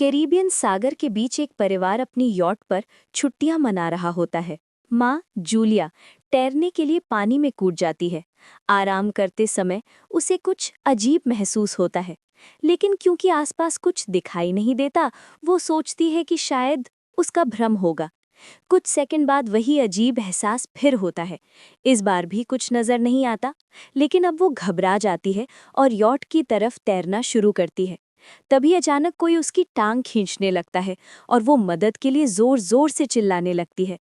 Caribbean सागर के बीच एक परिवार अपनी यॉट पर छुट्टियां मना रहा होता है। माँ जूलिया तैरने के लिए पानी में कूद जाती है। आराम करते समय उसे कुछ अजीब महसूस होता है, लेकिन क्योंकि आसपास कुछ दिखाई नहीं देता, वो सोचती है कि शायद उसका भ्रम होगा। कुछ सेकंड बाद वही अजीब एहसास फिर होता है। इस बार भी कुछ नजर नहीं आता, लेकिन अब वो घबरा जाती है और यॉट की तरफ तैरना शुरू करती है। तभी अचानक कोई उसकी टांग खींचने लगता है और वो मदद के लिए जोर जोर से चिल्लाने लगती है।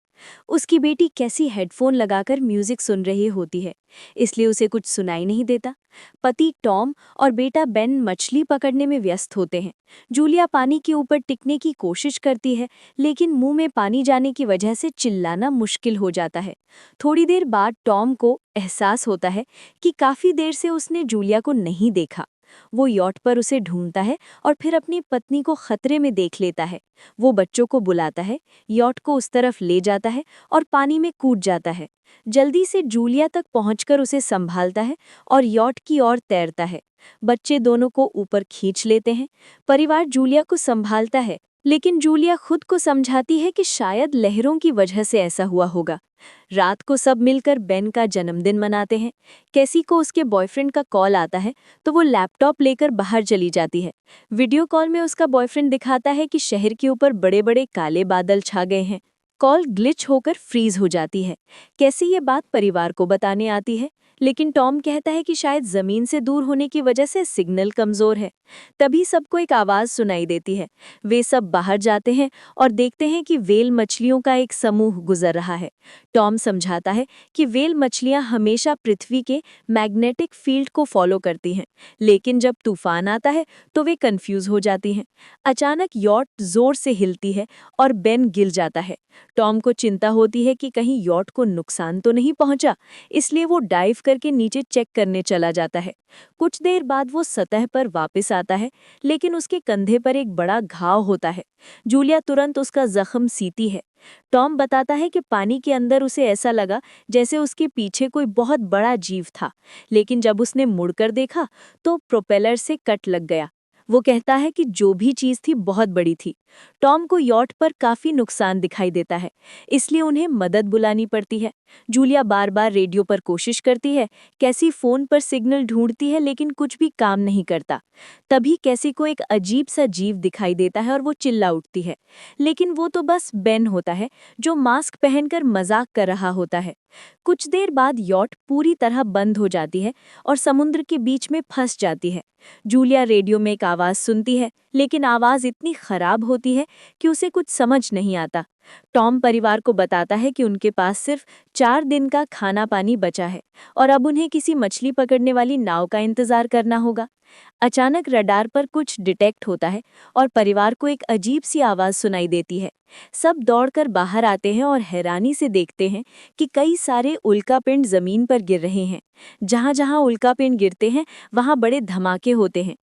उसकी बेटी कैसी हेडफोन लगाकर म्यूजिक सुन रही होती है, इसलिए उसे कुछ सुनाई नहीं देता। पति टॉम और बेटा बेन मछली पकड़ने में व्यस्त होते हैं। जूलिया पानी के ऊपर टिकने की कोशिश करती है, लेकिन मुंह में पानी जाने की वजह से चिल्लाना मुश्किल हो जाता है। थोड़ी देर बाद टॉम को एहसास होता है कि काफी देर से उसने जूलिया को नहीं देखा। वो यॉट पर उसे ढूंढता है और फिर अपनी पत्नी को खतरे में देख लेता है। वो बच्चों को बुलाता है, यॉट को उस तरफ ले जाता है और पानी में कूद जाता है। जल्दी से जूलिया तक पहुंचकर उसे संभालता है और यॉट की ओर तैरता है। बच्चे दोनों को ऊपर खींच लेते हैं। परिवार जूलिया को संभालता है, लेकिन जूलिया खुद को समझाती है कि शायद लहरों की वजह से ऐसा हुआ होगा। रात को सब मिलकर बेन का जन्मदिन मनाते हैं। कैसी को उसके बॉयफ्रेंड का कॉल आता है, तो वो लैपटॉप लेकर बाहर चली जाती है। वीडियो कॉल में उसका बॉयफ्रेंड दिखाता है कि शहर के ऊपर बड़े बड़े काले बादल छा गए हैं। कॉल ग्लिच होकर फ्रीज हो जाती है। कैसी ये बात परिवार को बताने आती है, लेकिन टॉम कहता है कि शायद जमीन से दूर होने की वजह से सिग्नल कमजोर है। तभी सबको एक आवाज सुनाई देती है। वे सब बाहर जाते हैं और देखते हैं कि व्हेल मछलियों का एक समूह गुजर रहा है। टॉम समझाता है कि व्हेल मछलियां हमेशा पृथ्वी के मैग्नेटिक फील्ड को फॉलो करती हैं, लेकिन जब तूफान आता है तो वे कंफ्यूज हो जाती हैं। अचानक यॉट जोर से हिलती है और बेन गिर जाता है। टॉम को चिंता होती है कि कहीं यॉट को नुकसान तो नहीं पहुंचा, इसलिए वो डाइव करके नीचे चेक करने चला जाता है। कुछ देर बाद वो सतह पर वापस आता है, लेकिन उसके कंधे पर एक बड़ा घाव होता है। जूलिया तुरंत उसका जख्म सीती है। टॉम बताता है कि पानी के अंदर उसे ऐसा लगा जैसे उसके पीछे कोई बहुत बड़ा जीव था, लेकिन जब उसने मुड़कर देखा तो प्रोपेलर से कट लग गया। वो कहता है कि जो भी चीज थी बहुत बड़ी थी। टॉम को यॉट पर काफी नुकसान दिखाई देता है, इसलिए उन्हें मदद बुलानी पड़ती है। जूलिया बार बार रेडियो पर कोशिश करती है, कैसी फोन पर सिग्नल ढूंढती है, लेकिन कुछ भी काम नहीं करता। तभी कैसी को एक अजीब सा जीव दिखाई देता है और वो चिल्ला उठती है, लेकिन वो तो बस बेन होता है, जो मास्क पहनकर मजाक कर रहा होता है। कुछ देर बाद यॉट पूरी तरह बंद हो जाती है और समुद्र के बीच में फंस जाती है। जूलिया रेडियो में एक आवाज सुनती है, लेकिन आवाज इतनी खराब होती है कि उसे कुछ समझ नहीं आता। टॉम परिवार को बताता है कि उनके पास सिर्फ 4 दिन का खाना पानी बचा है और अब उन्हें किसी मछली पकड़ने वाली नाव का इंतजार करना होगा। अचानक रडार पर कुछ डिटेक्ट होता है और परिवार को एक अजीब सी आवाज सुनाई देती है। सब दौड़कर बाहर आते हैं और हैरानी से देखते हैं कि कई सारे उल्कापिंड जमीन पर गिर रहे हैं। जहां जहां उल्कापिंड गिरते हैं, वहां बड़े धमाके होते हैं।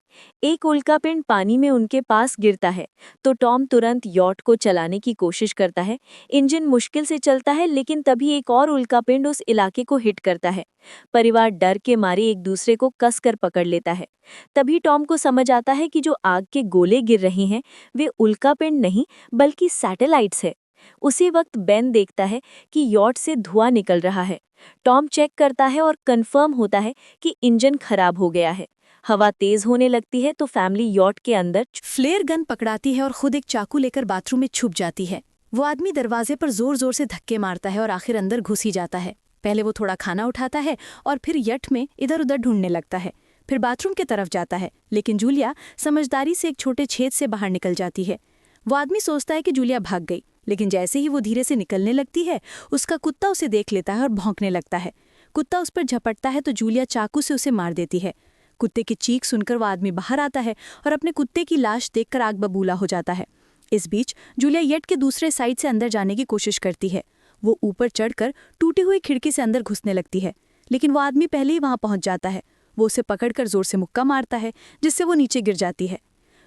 एक उल्कापिंड पानी में उनके पास गिरता है, तो टॉम तुरंत यॉट को चलाने की कोशिश करता है। इंजन मुश्किल से चलता है, लेकिन तभी एक और उल्कापिंड उस इलाके को हिट करता है। परिवार डर के मारे एक दूसरे को कसकर पकड़ लेता है। तभी टॉम को समझ आता है कि जो आग के गोले गिर रहे हैं, वे उल्कापिंड नहीं बल्कि सैटेलाइट्स है। उसी वक्त बेन देखता है कि यॉट से धुआं निकल रहा है। टॉम चेक करता है और कंफर्म होता है कि इंजन खराब हो गया है। हवा तेज होने लगती है तो फैमिली यॉट के अंदर फ्लेयर गन पकड़ाती है और खुद एक चाकू लेकर बाथरूम में छुप जाती है। वो आदमी दरवाजे पर जोर जोर से धक्के मारता है और आखिर अंदर घुस ही जाता है। पहले वो थोड़ा खाना उठाता है और फिर यट में इधर उधर ढूंढने लगता है। फिर बाथरूम की तरफ जाता है, लेकिन जूलिया समझदारी से एक छोटे छेद से बाहर निकल जाती है। वो आदमी सोचता है कि जूलिया भाग गई, लेकिन जैसे ही वो धीरे से निकलने लगती है, उसका कुत्ता उसे देख लेता है और भौंकने लगता है। कुत्ता उस पर झपटता है तो जूलिया चाकू से उसे मार देती है। कुत्ते की चीख सुनकर वो आदमी बाहर आता है और अपने कुत्ते की लाश देखकर आग बबूला हो जाता है। इस बीच जूलिया यट के दूसरे साइड से अंदर जाने की कोशिश करती है। वो ऊपर चढ़कर टूटी हुई खिड़की से अंदर घुसने लगती है, लेकिन वो आदमी पहले ही वहां पहुंच जाता है। वो उसे पकड़कर जोर से मुक्का मारता है, जिससे वो नीचे गिर जाती है।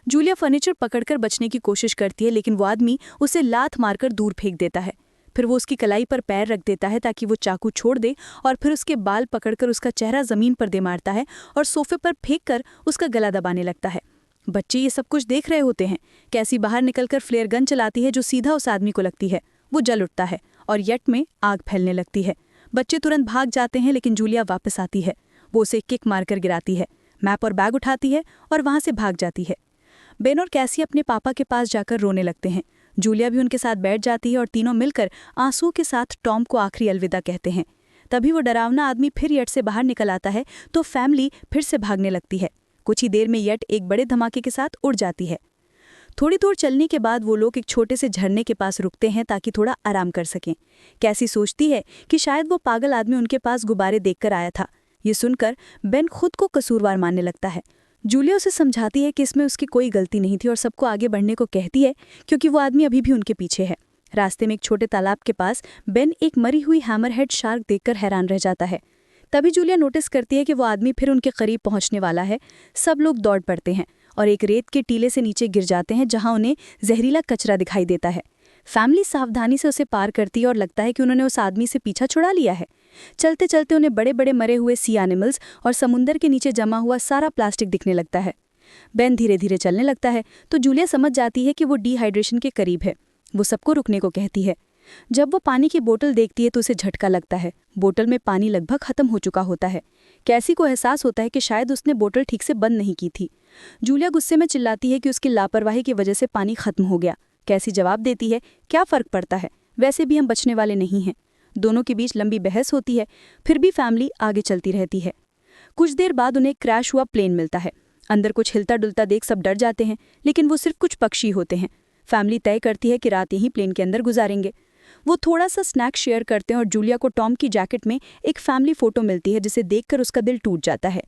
जूलिया फर्नीचर पकड़कर बचने की कोशिश करती है, लेकिन वो आदमी उसे लात मारकर दूर फेंक देता है। फिर वो उसकी कलाई पर पैर रख देता है ताकि वो चाकू छोड़ दे, और फिर उसके बाल पकड़कर उसका चेहरा जमीन पर दे मारता है और सोफे पर फेंक कर उसका गला दबाने लगता है। बच्चे ये सब कुछ देख रहे होते हैं। कैसी बाहर निकलकर फ्लेयर गन चलाती है जो सीधा उस आदमी को लगती है। वो जल उठता है और यट में आग फैलने लगती है। बच्चे तुरंत भाग जाते हैं लेकिन जूलिया वापस आती है। वो उसे किक मारकर गिराती है, मैप और बैग उठाती है और वहां से भाग जाती है। बेन और कैसी अपने पापा के पास जाकर रोने लगते हैं। जूलिया भी उनके साथ बैठ जाती है और तीनों मिलकर आंसुओं के साथ टॉम को आखिरी अलविदा कहते हैं। तभी वो डरावना आदमी फिर यट से बाहर निकल आता है तो फैमिली फिर से भागने लगती है। कुछ ही देर में यट एक बड़े धमाके के साथ उड़ जाती है। थोड़ी दूर चलने के बाद वो लोग एक छोटे से झरने के पास रुकते हैं ताकि थोड़ा आराम कर सकें। कैसी सोचती है कि शायद वो पागल आदमी उनके पास गुब्बारे देखकर आया था। ये सुनकर बेन खुद को कसूरवार मानने लगता है। जूलिया उसे समझाती है कि इसमें उसकी कोई गलती नहीं थी और सबको आगे बढ़ने को कहती है क्योंकि वो आदमी अभी भी उनके पीछे है। रास्ते में एक छोटे तालाब के पास बेन एक मरी हुई हैमरहेड शार्क देखकर हैरान रह जाता है। तभी जूलिया नोटिस करती है कि वो आदमी फिर उनके करीब पहुंचने वाला है। सब लोग दौड़ पड़ते हैं और एक रेत के टीले से नीचे गिर जाते हैं जहां उन्हें जहरीला कचरा दिखाई देता है। फैमिली सावधानी से उसे पार करती है और लगता है कि उन्होंने उस आदमी से पीछा छुड़ा लिया है। चलते चलते उन्हें बड़े बड़े मरे हुए सी एनिमल्स और समुंदर के नीचे जमा हुआ सारा प्लास्टिक दिखने लगता है। बेन धीरे धीरे चलने लगता है तो जूलिया समझ जाती है कि वो डिहाइड्रेशन के करीब है। वो सबको रुकने को कहती है। जब वो पानी की बोतल देखती है तो उसे झटका लगता है। बोतल में पानी लगभग खत्म हो चुका होता है। कैसी को एहसास होता है कि शायद उसने बोतल ठीक से बंद नहीं की थी। जूलिया गुस्से में चिल्लाती है कि उसकी लापरवाही की वजह से पानी खत्म हो गया। कैसी जवाब देती है, क्या फर्क पड़ता है, वैसे भी हम बचने वाले नहीं हैं। दोनों के बीच लंबी बहस होती है, फिर भी फैमिली आगे चलती रहती है। कुछ देर बाद उन्हें क्रैश हुआ प्लेन मिलता है। अंदर कुछ हिलता डुलता देख सब डर जाते हैं, लेकिन वो सिर्फ कुछ पक्षी होते हैं। फैमिली तय करती है कि रात यहीं प्लेन के अंदर गुजारेंगे। वो थोड़ा सा स्नैक शेयर करते हैं और जूलिया को टॉम की जैकेट में एक फैमिली फोटो मिलती है जिसे देखकर उसका दिल टूट जाता है।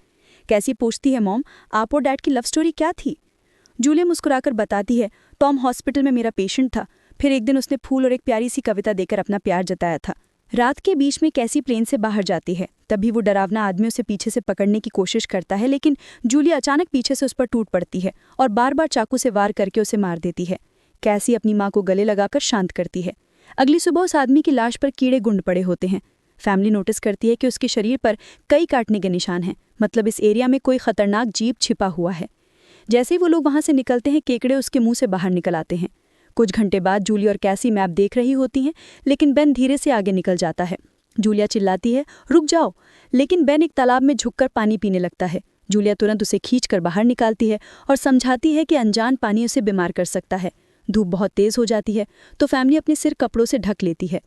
कैसी पूछती है, मॉम आप और डैड की लव स्टोरी क्या थी? जूलिया मुस्कुराकर बताती है, टॉम हॉस्पिटल में मेरा पेशेंट था। फिर एक दिन उसने फूल और एक प्यारी सी कविता देकर अपना प्यार जताया था। रात के बीच में कैसी प्लेन से बाहर जाती है। तभी वो डरावना आदमी उसे पीछे से पकड़ने की कोशिश करता है, लेकिन जूलिया अचानक पीछे से उस पर टूट पड़ती है और बार बार चाकू से वार करके उसे मार देती है। कैसी अपनी माँ को गले लगाकर शांत करती है। अगली सुबह उस आदमी की लाश पर कीड़े गुंड पड़े होते हैं। फैमिली नोटिस करती है कि उसके शरीर पर कई काटने के निशान हैं, मतलब इस एरिया में कोई खतरनाक जीव छिपा हुआ है। जैसे ही वो लोग वहां से निकलते हैं, केकड़े उसके मुंह से बाहर निकल आते हैं। कुछ घंटे बाद जूलिया और कैसी मैप देख रही होती हैं, लेकिन बेन धीरे से आगे निकल जाता है। जूलिया चिल्लाती है, रुक जाओ, लेकिन बेन एक तालाब में झुककर पानी पीने लगता है। जूलिया तुरंत उसे खींचकर बाहर निकालती है और समझाती है कि अनजान पानी उसे बीमार कर सकता है। धूप बहुत तेज हो जाती है तो फैमिली अपने सिर कपड़ों से ढक लेती है।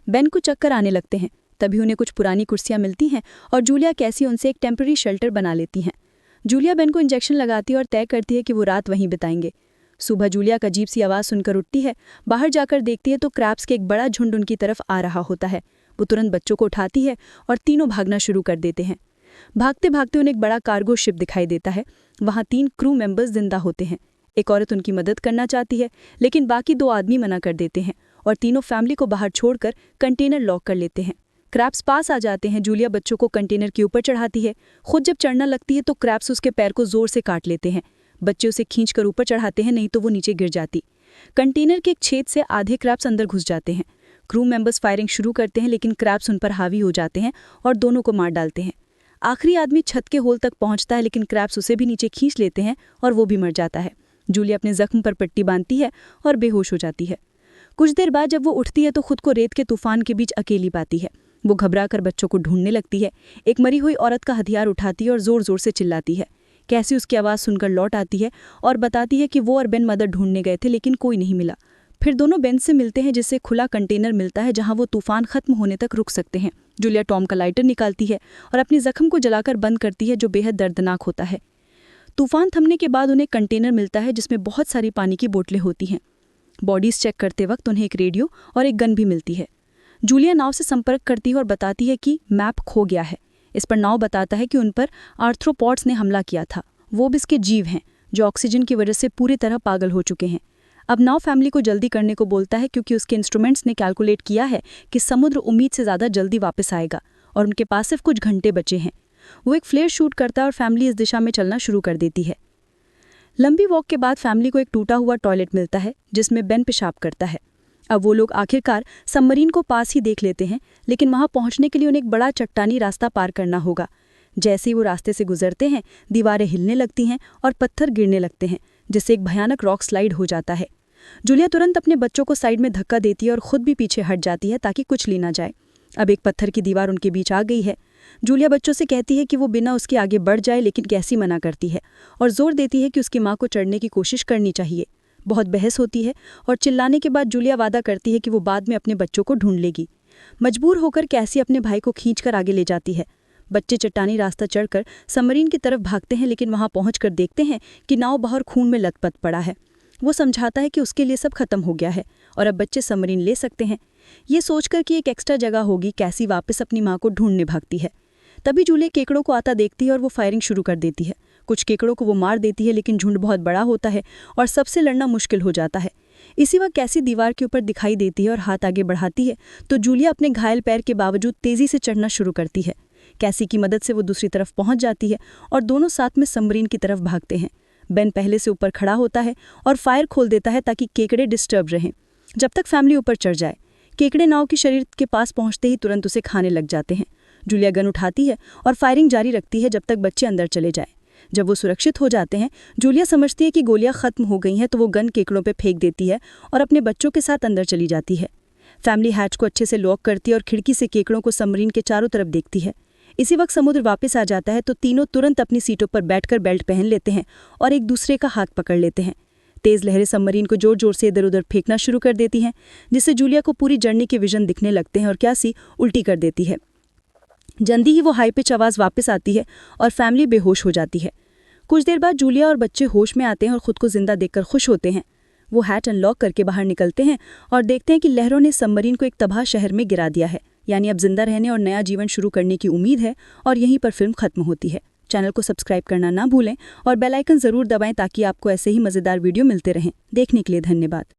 बेन को चक्कर आने लगते हैं। तभी उन्हें कुछ पुरानी कुर्सियां मिलती हैं और जूलिया कैसी उनसे एक टेम्पररी शेल्टर बना लेती हैं। जूलिया बेन को इंजेक्शन लगाती है और तय करती है कि वो रात वहीं बिताएंगे। सुबह जूलिया का अजीब सी आवाज़ सुनकर उठती है। बाहर जाकर देखती है तो क्रैब्स के एक बड़ा झुंड उनकी तरफ आ रहा होता है। वो तुरंत बच्चों को उठाती है और तीनों भागना शुरू कर देते हैं। भागते भागते उन्हें एक बड़ा कार्गो शिप दिखाई देता है। वहाँ 3 क्रू मेंबर्स जिंदा होते हैं। एक औरत उनकी मदद करना चाहती है, लेकिन बाकी 2 आदमी मना कर देते हैं और तीनों फैमिली को बाहर छोड़कर कंटेनर लॉक कर लेते हैं। क्रैब्स पास आ जाते हैं। जूलिया बच्चों को कंटेनर के ऊपर चढ़ाती है। खुद जब चढ़ना लगती है तो क्रैब्स उसके पैर को जोर से काट लेते हैं। बच्चे उसे खींचकर ऊपर चढ़ाते हैं, नहीं तो वो नीचे गिर जाती। कंटेनर के एक छेद से आधे क्रैब्स अंदर घुस जाते हैं। क्रू मेंबर्स फायरिंग शुरू करते हैं, लेकिन क्रैब्स उन पर हावी हो जाते हैं और दोनों को मार डालते हैं। आखिरी आदमी छत के होल तक पहुंचता है, लेकिन क्रैब्स उसे भी नीचे खींच लेते हैं और वो भी मर जाता है। जूलिया अपने जख्म पर पट्टी बांधती है और बेहोश हो जाती है। कुछ देर बाद जब वो उठती है तो खुद को रेत के तूफान के बीच अकेली पाती है। वो घबराकर बच्चों को ढूंढने लगती है। एक मरी हुई औरत का हथियार उठाती है और जोर जोर से चिल्लाती है। कैसी उसकी आवाज़ सुनकर लौट आती है और बताती है कि वो और बेन मदद ढूंढने गए थे, लेकिन कोई नहीं मिला। फिर दोनों बेन से मिलते हैं, जिससे खुला कंटेनर मिलता है जहां वो तूफान खत्म होने तक रुक सकते हैं। जूलिया टॉम का लाइटर निकालती है और अपनी जख्म को जलाकर बंद करती है, जो बेहद दर्दनाक होता है। तूफान थमने के बाद उन्हें कंटेनर मिलता है जिसमें बहुत सारी पानी की बोतलें होती हैं। बॉडीज चेक करते वक्त उन्हें एक रेडियो और एक गन भी मिलती है। जूलिया नाव से संपर्क करती है और बताती है कि मैप खो गया है। इस पर नाव बताता है कि उन पर आर्थ्रोपॉड्स ने हमला किया था। वो भी इसके जीव हैं जो ऑक्सीजन की वजह से पूरी तरह पागल हो चुके हैं। अब नाव फैमिली को जल्दी करने को बोलता है, क्योंकि उसके इंस्ट्रूमेंट्स ने कैलकुलेट किया है कि समुद्र उम्मीद से ज़्यादा जल्दी वापस आएगा और उनके पास सिर्फ कुछ घंटे बचे हैं। वो एक फ्लेयर शूट करता है और फैमिली इस दिशा में चलना शुरू कर देती है। लंबी वॉक के बाद फैमिली को एक टूटा हुआ टॉयलेट मिलता है जिसमें बेन पेशाब करता है। अब वो लोग आखिरकार सबमरीन को पास ही देख लेते हैं, लेकिन वहां पहुंचने के लिए उन्हें एक बड़ा चट्टानी रास्ता पार करना होगा। जैसे ही वो रास्ते से गुजरते हैं, दीवारें हिलने लगती हैं और पत्थर गिरने लगते हैं, जिससे एक भयानक रॉक स्लाइड हो जाता है। जूलिया तुरंत अपने बच्चों को साइड में धक्का देती है और खुद भी पीछे हट जाती है ताकि कुछ ली ना जाए। अब एक पत्थर की दीवार उनके बीच आ गई है। जूलिया बच्चों से कहती है कि वो बिना उसके आगे बढ़ जाए, लेकिन कैसी मना करती है और जोर देती है कि उसकी माँ को चढ़ने की कोशिश करनी चाहिए। बहुत बहस होती है और चिल्लाने के बाद जूलिया वादा करती है कि वो बाद में अपने बच्चों को ढूंढ लेगी। मजबूर होकर कैसी अपने भाई को खींचकर आगे ले जाती है। बच्चे चट्टानी रास्ता चढ़कर सबमरीन की तरफ भागते हैं, लेकिन वहां पहुंचकर देखते हैं कि नाव बाहर खून में लथपथ पड़ा है। वो समझाता है कि उसके लिए सब खत्म हो गया है और अब बच्चे सबमरीन ले सकते हैं। ये सोचकर कि एक एक्स्ट्रा जगह होगी, कैसी वापस अपनी माँ को ढूंढने भागती है। तभी जूलिया केकड़ों को आता देखती है और वो फायरिंग शुरू कर देती है। कुछ केकड़ों को वो मार देती है, लेकिन झुंड बहुत बड़ा होता है और सबसे लड़ना मुश्किल हो जाता है। इसी वक्त कैसी दीवार के ऊपर दिखाई देती है और हाथ आगे बढ़ाती है तो जूलिया अपने घायल पैर के बावजूद तेजी से चढ़ना शुरू करती है। कैसी की मदद से वो दूसरी तरफ पहुंच जाती है और दोनों साथ में सबमरीन की तरफ भागते हैं। बेन पहले से ऊपर खड़ा होता है और फायर खोल देता है ताकि केकड़े डिस्टर्ब रहें जब तक फैमिली ऊपर चढ़ जाए। केकड़े नाव के शरीर के पास पहुंचते ही तुरंत उसे खाने लग जाते हैं। जूलिया गन उठाती है और फायरिंग जारी रखती है जब तक बच्चे अंदर चले जाए। जब वो सुरक्षित हो जाते हैं, जूलिया समझती है कि गोलियां खत्म हो गई हैं तो वो गन केकड़ों पे फेंक देती है और अपने बच्चों के साथ अंदर चली जाती है। फैमिली हैच को अच्छे से लॉक करती है और खिड़की से केकड़ों को सबमरीन के चारों तरफ देखती है। इसी वक्त समुद्र वापस आ जाता है तो तीनों तुरंत अपनी सीटों पर बैठकर बेल्ट पहन लेते हैं और एक दूसरे का हाथ पकड़ लेते हैं। तेज लहरें सबमरीन को जोर जोर से इधर उधर फेंकना शुरू कर देती हैं, जिससे जूलिया को पूरी जर्नी के विजन दिखने लगते हैं और कैसी उल्टी कर देती है। जल्दी ही वो हाई पिच आवाज़ वापस आती है और फैमिली बेहोश हो जाती है। कुछ देर बाद जूलिया और बच्चे होश में आते हैं और खुद को जिंदा देखकर खुश होते हैं। वो हैट अनलॉक करके बाहर निकलते हैं और देखते हैं कि लहरों ने सबमरीन को एक तबाह शहर में गिरा दिया है। यानी अब जिंदा रहने और नया जीवन शुरू करने की उम्मीद है और यहीं पर फिल्म खत्म होती है। चैनल को सब्सक्राइब करना ना भूलें और बेल आइकन ज़रूर दबाएं ताकि आपको ऐसे ही मज़ेदार वीडियो मिलते रहें। देखने के लिए धन्यवाद।